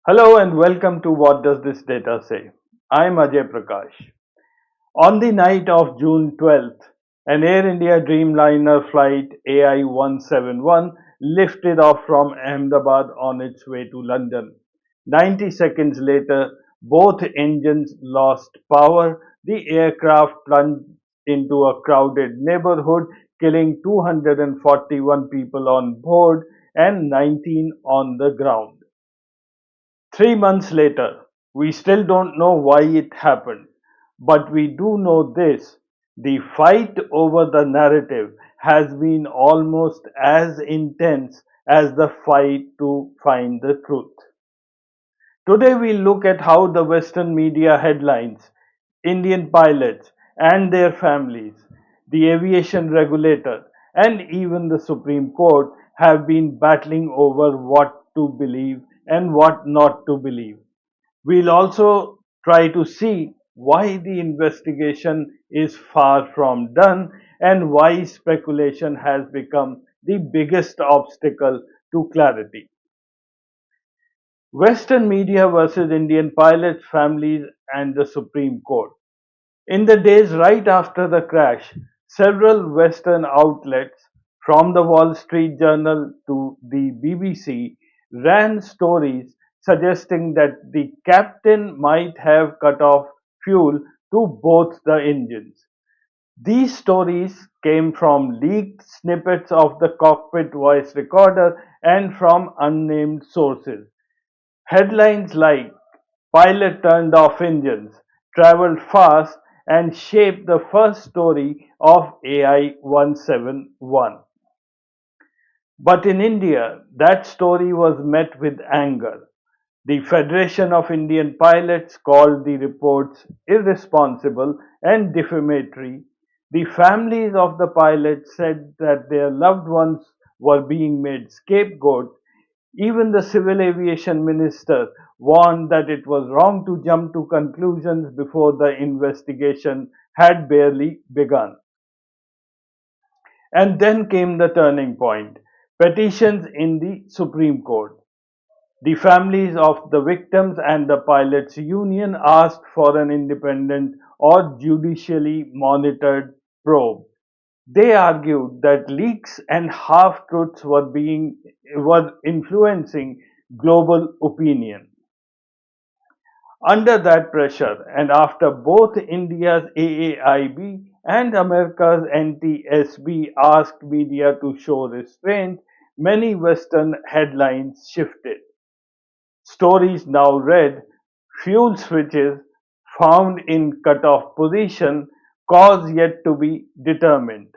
Hello and welcome to What Does This Data Say? I'm Ajay Prakash. On the night of June 12th, an Air India Dreamliner flight AI-171 lifted off from Ahmedabad on its way to London. 90 seconds later, both engines lost power. The aircraft plunged into a crowded neighborhood, killing 241 people on board and 19 on the ground. 3 months later, we still don't know why it happened, but we do know this: the fight over the narrative has been almost as intense as the fight to find the truth. Today, we look at how the Western media headlines, Indian pilots and their families, the aviation regulator, and even the Supreme Court have been battling over what to believe and what not to believe. We'll also try to see why the investigation is far from done and why speculation has become the biggest obstacle to clarity. Western media versus Indian pilots, families, and the Supreme Court. In the days right after the crash, several Western outlets, from the Wall Street Journal to the BBC, ran stories suggesting that the captain might have cut off fuel to both the engines. These stories came from leaked snippets of the cockpit voice recorder and from unnamed sources. Headlines like "Pilot Turned Off Engines" traveled fast and shaped the first story of AI-171. But in India, that story was met with anger. The Federation of Indian Pilots called the reports irresponsible and defamatory. The families of the pilots said that their loved ones were being made scapegoats. Even the civil aviation minister warned that it was wrong to jump to conclusions before the investigation had barely begun. And then came the turning point: petitions in the Supreme Court. The families of the victims and the pilots' union asked for an independent or judicially monitored probe. They argued that leaks and half-truths were influencing global opinion. Under that pressure, and after both India's AAIB and America's NTSB asked media to show restraint, many Western headlines shifted. Stories now read: fuel switches found in cutoff position, cause yet to be determined.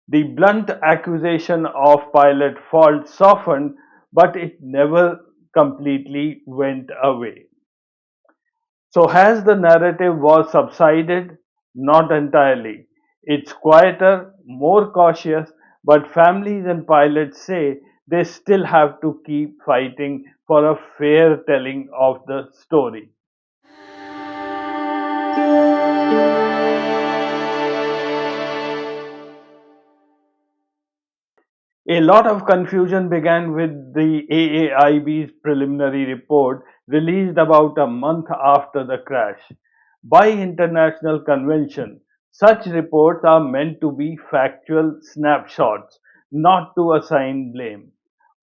The blunt accusation of pilot fault softened, but it never completely went away. So has the narrative war subsided? Not entirely. It's quieter, more cautious, but families and pilots say they still have to keep fighting for a fair telling of the story. A lot of confusion began with the AAIB's preliminary report released about a month after the crash. By international convention, such reports are meant to be factual snapshots, not to assign blame.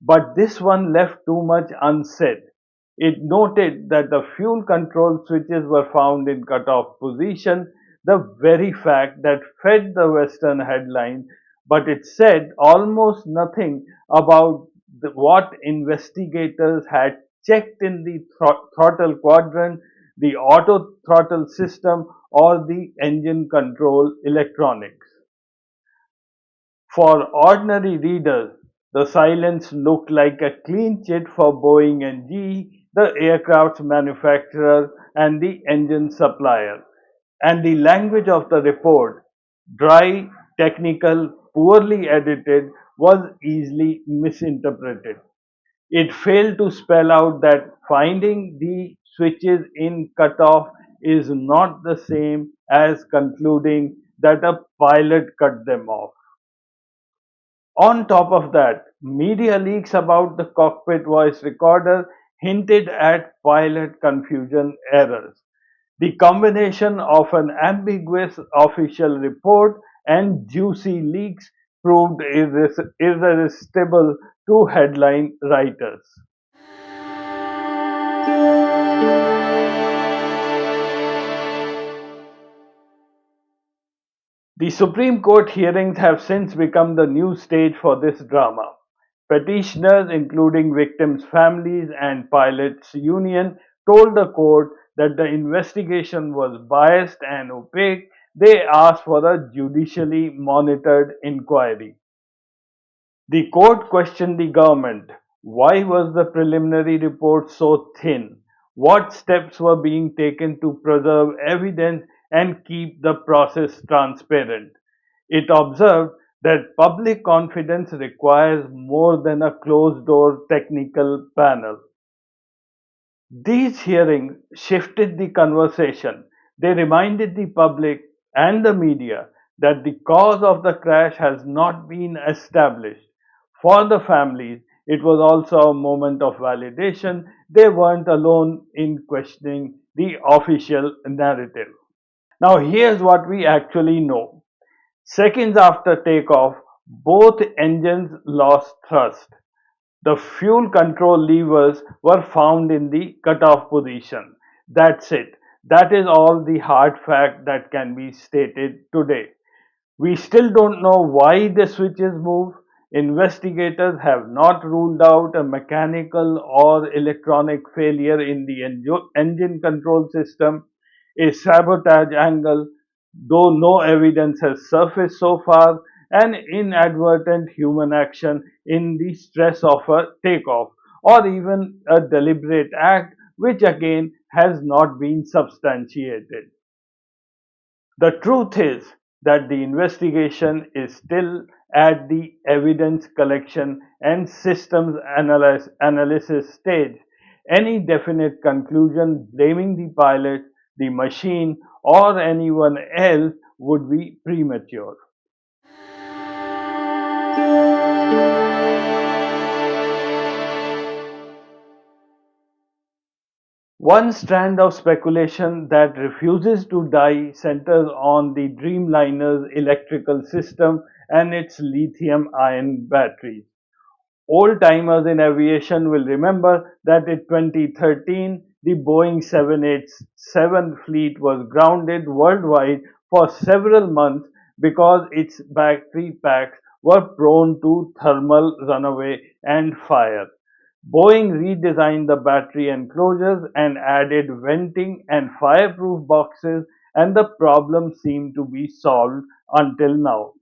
But this one left too much unsaid. It noted that the fuel control switches were found in cutoff position, the very fact that fed the Western headline, but it said almost nothing about what investigators had checked in the throttle quadrant, the auto throttle system, or the engine control electronics. For ordinary readers, the silence looked like a clean chit for Boeing and GE, the aircraft manufacturer and the engine supplier. And the language of the report, dry, technical, poorly edited, was easily misinterpreted. It failed to spell out that finding the switches in cutoff is not the same as concluding that a pilot cut them off. On top of that, media leaks about the cockpit voice recorder hinted at pilot confusion errors. The combination of an ambiguous official report and juicy leaks proved irresistible to headline writers. The Supreme Court hearings have since become the new stage for this drama. Petitioners, including victims' families and pilots' union, told the court that the investigation was biased and opaque. They asked for a judicially monitored inquiry. The court questioned the government. Why was the preliminary report so thin? What steps were being taken to preserve evidence and keep the process transparent? It observed that public confidence requires more than a closed door technical panel. These hearings shifted the conversation. They reminded the public and the media that the cause of the crash has not been established. For the families, it was also a moment of validation. They weren't alone in questioning the official narrative. Now, here's what we actually know. Seconds after takeoff, both engines lost thrust. The fuel control levers were found in the cutoff position. That's it. That is all the hard fact that can be stated today. We still don't know why the switches move. Investigators have not ruled out a mechanical or electronic failure in the engine control system, a sabotage angle, though no evidence has surfaced so far, an inadvertent human action in the stress of a takeoff, or even a deliberate act, which again has not been substantiated. The truth is that the investigation is still at the evidence collection and systems analysis stage. Any definite conclusion blaming the pilot, the machine, or anyone else would be premature. One strand of speculation that refuses to die centers on the Dreamliner's electrical system and its lithium ion batteries. Old timers in aviation will remember that in 2013, the Boeing 787 fleet was grounded worldwide for several months because its battery packs were prone to thermal runaway and fire. Boeing redesigned the battery enclosures and added venting and fireproof boxes, and the problem seemed to be solved until now.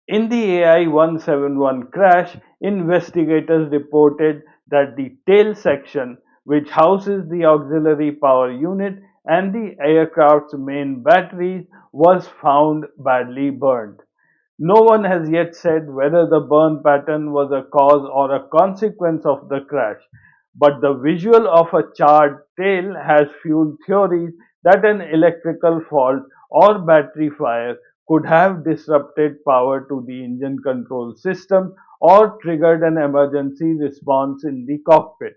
In the AI-171 crash, investigators reported that the tail section, which houses the auxiliary power unit and the aircraft's main batteries, was found badly burned. No one has yet said whether the burn pattern was a cause or a consequence of the crash, but the visual of a charred tail has fueled theories that an electrical fault or battery fire could have disrupted power to the engine control system or triggered an emergency response in the cockpit.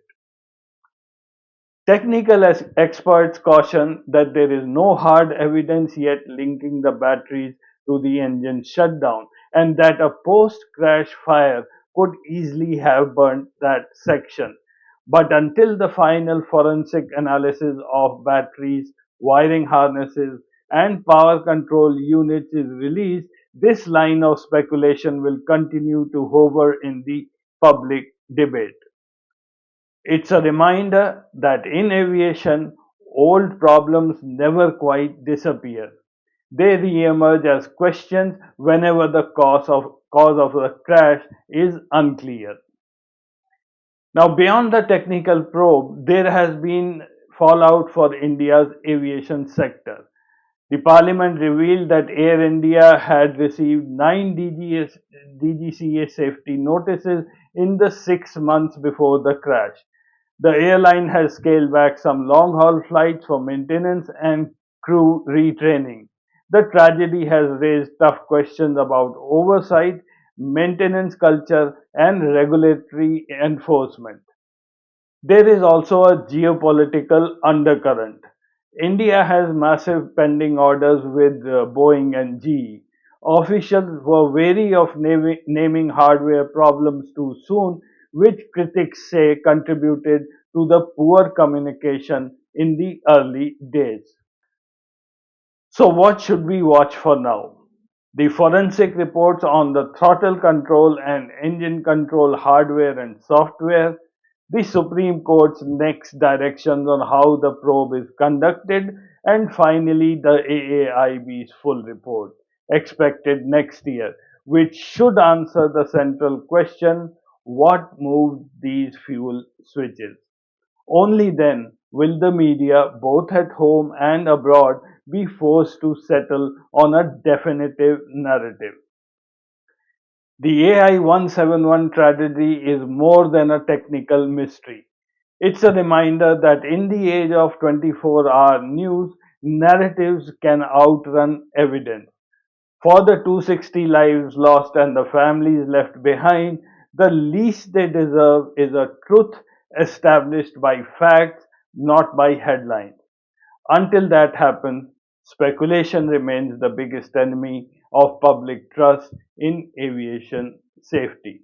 Technical experts caution that there is no hard evidence yet linking the batteries to the engine shutdown, and that a post crash fire could easily have burnt that section. But until the final forensic analysis of batteries, wiring harnesses, and power control units is released, this line of speculation will continue to hover in the public debate. It's a reminder that in aviation, old problems never quite disappear. They re-emerge as questions whenever the cause of the crash is unclear. Now, beyond the technical probe, there has been fallout for India's aviation sector. The parliament revealed that Air India had received 9 DGCA safety notices in the 6 months before the crash. The airline has scaled back some long haul flights for maintenance and crew retraining. The tragedy has raised tough questions about oversight, maintenance culture, and regulatory enforcement. There is also a geopolitical undercurrent. India has massive pending orders with Boeing and GE. Officials were wary of naming hardware problems too soon, which critics say contributed to the poor communication in the early days. So, what should we watch for now? The forensic reports on the throttle control and engine control hardware and software, the Supreme Court's next directions on how the probe is conducted, and finally the AAIB's full report, expected next year, which should answer the central question: what moved these fuel switches? Only then will the media, both at home and abroad, be forced to settle on a definitive narrative. The AI-171 tragedy is more than a technical mystery. It's a reminder that in the age of 24-hour news, narratives can outrun evidence. For the 260 lives lost and the families left behind, the least they deserve is a truth established by facts, not by headlines. Until that happens, speculation remains the biggest enemy of public trust in aviation safety.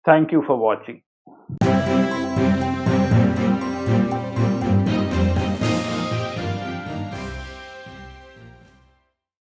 Thank you for watching.